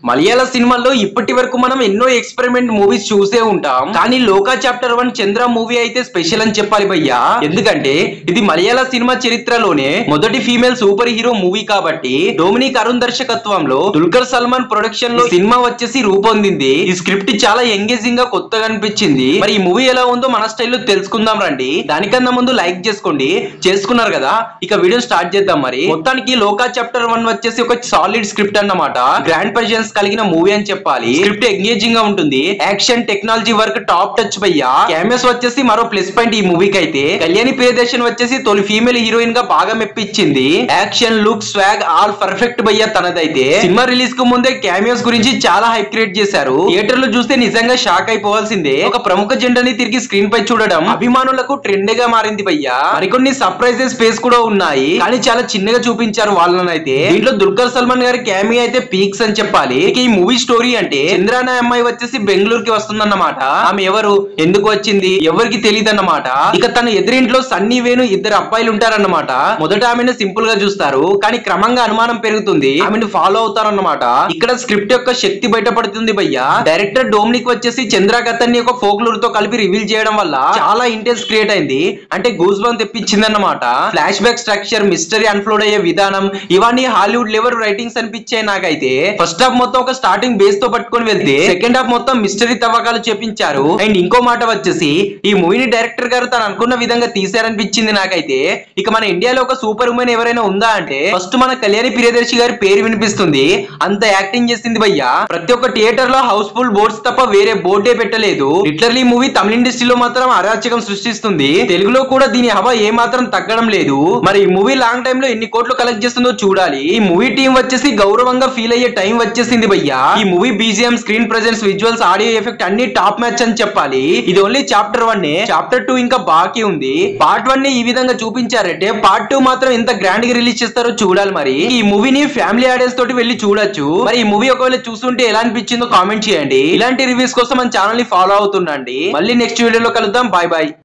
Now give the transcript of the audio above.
మలయాళ సినిమాల్లో ఇప్పటి వరకు మనం ఎన్నో ఎక్స్పెరిమెంట్ మూవీస్ చూసే ఉంటాం. కానీ లోకా చాప్టర్ 1 చంద్ర మూవీ అయితే స్పెషల్ అని చెప్పాలి భయ్యా. ఎందుకంటే ఇది మలయాళ సినిమా చరిత్రలోనే మొదటి ఫీమేల్ సూపర్ హీరో మూవీ కాబట్టి డొమినిక్ అరుణ్ దర్శకత్వంలో దుల్కర్ సల్మాన్ ప్రొడక్షన్ లో సినిమా వచ్చేసి రూపొందింది. ఈ స్క్రిప్ట్ చాలా ఎంగేజింగ్ గా కొత్తగా అనిపించింది. మరి ఈ మూవీ ఎలా ఉందో మన స్టైల్లో తెలుసుకుందాం రండి. దానికన్నా ముందు లైక్ చేసుకోండి. చేసుకున్నారు కదా, ఇక వీడియో స్టార్ట్ చేద్దాం. మరి మొత్తానికి లోకా చాప్టర్ 1 వచ్చేసి ఒక సాలిడ్ స్క్రిప్ట్ అన్నమాట. గ్రాండ్ ప్రెజెన్స్ కలిగిన మూవీ అని చెప్పాలి. స్క్రిప్ట్ ఎంగేజింగ్ గా ఉంటుంది. Action technology work top touch భయ్యా. కెమెరాస్ వచ్చేసి మరో ప్లస్ పాయింట్ ఈ మూవీకి అయితే. కళ్యాణి ప్రియదర్శన్ వచ్చేసి తొలి ఫీమేల్ హీరోయిన్ గా బాగా మెప్పించింది. Action look swag all perfect భయ్యా తనదైతే. సినిమా రిలీజ్ కు ముందే కెమెరాస్ గురించి చాలా హైప్ క్రియేట్ చేశారు. థియేటర్ లో చూస్తే నిజంగా షాక్ అయిపోవాల్సిందే. ఒక ప్రముఖ జెండాని తిరిగి స్క్రీన్ పై చూడడం అభిమానులకు ట్రెండ్ గా మారింది భయ్యా. మరికొన్ని సర్ప్రైజెస్ స్పేస్ కూడా ఉన్నాయి, కానీ చాలా చిన్నగా చూపించారు వాళ్ళనైతే. దీంట్లో దుల్కర్ సల్మాన్ గారి క్యామియో అయితే పీక్స్ అని చెప్పాలి. ఈ మూవీ స్టోరీ అంటే చంద్ర అనే అమ్మాయి వచ్చేసి బెంగళూరుకి వస్తుందన్నమాట. ఆమె ఎవరు, ఎందుకు వచ్చింది, ఎవరికి తెలియదు అన్నమాట. ఇక తన ఎదురింట్లో సన్నీ వేణు ఇద్దరు అబ్బాయిలు ఉంటారన్నమాట. మొదట ఆమెను సింపుల్ గా చూస్తారు, కానీ క్రమంగా అనుమానం పెరుగుతుంది. ఆమెను ఫాలో అవుతారన్నమాట. ఇక్కడ స్క్రిప్ట్ యొక్క శక్తి బయటపడుతుంది భయ్యా. డైరెక్టర్ డొమినిక్ వచ్చేసి చంద్ర కథని ఒక ఫోక్లూర్ తో కలిపి రివీల్ చేయడం వల్ల చాలా ఇంటెన్స్ క్రియేట్ అయింది. అంటే గూస్ బంప్ తెప్పించింది అన్నమాట. ఫ్లాష్ బ్యాక్ స్ట్రక్చర్, మిస్టరీ అన్ఫ్లోడ్ అయ్యే విధానం, ఇవన్నీ హాలీవుడ్ లెవెల్ రైటింగ్స్ అనిపించాయి నాకైతే. ఫస్ట్ హాఫ్ మొత్తం ఒక స్టార్టింగ్ బేస్ తో పట్టుకొని వెళ్తే సెకండ్ హాఫ్ మొత్తం మిస్టరీ తవ్వకాలు చేపించారు. అండ్ ఇంకో మాట వచ్చేసి ఈ మూవీని డైరెక్టర్ గారు తను అనుకున్న విధంగా తీశారనిపించింది నాకైతే. ఇక మన ఇండియాలో ఒక సూపర్ ఉమెన్ ఎవరైనా ఉందా అంటే ఫస్ట్ మన కళ్యాణి ప్రియదర్శి గారి పేరు వినిపిస్తుంది. అంత యాక్టింగ్ చేసింది భయ్యా. ప్రతి ఒక్క థియేటర్ లో హౌస్ ఫుల్ బోర్డ్స్ తప్ప వేరే బోర్డే పెట్టలేదు. లిటరలీ మూవీ తమిళ ఇండస్ట్రీలో మాత్రం అరాచకం సృష్టిస్తుంది. తెలుగులో కూడా దీని హవా ఏ మాత్రం తగ్గడం లేదు. మరి ఈ మూవీ లాంగ్ టైమ్ లో ఎన్ని కోట్లు కలెక్ట్ చేస్తుందో చూడాలి. ఈ మూవీ టీం వచ్చేసి గౌరవంగా ఫీల్ అయ్యే టైం వచ్చేసింది భయ్యా. ఈ movie BGM, screen presence, visuals, audio effect అన్ని టాప్ మ్యాచ్ అని చెప్పాలి. ఇది ఓన్లీ చాప్టర్ 1. చాప్టర్ 2 ఇంకా బాకీ ఉంది. పార్ట్ 1 ని ఈ విధంగా చూపించారంటే పార్ట్ 2 మాత్రం ఎంత గ్రాండ్ గా రిలీజ్ చేస్తారో చూడాలి. మరి ఈ మూవీని ఫ్యామిలీ ఆడియన్స్ తోటి వెళ్ళి చూడొచ్చు. మరి ఈ మూవీ ఒకవేళ చూస్తుంటే ఎలా అనిపించిందో కామెంట్ చేయండి. ఇలాంటి రివ్యూస్ కోసం మన ఛానల్ ని ఫాలో అవుతుండండి. మళ్ళీ నెక్స్ట్ వీడియోలో కలుద్దాం. Bye bye.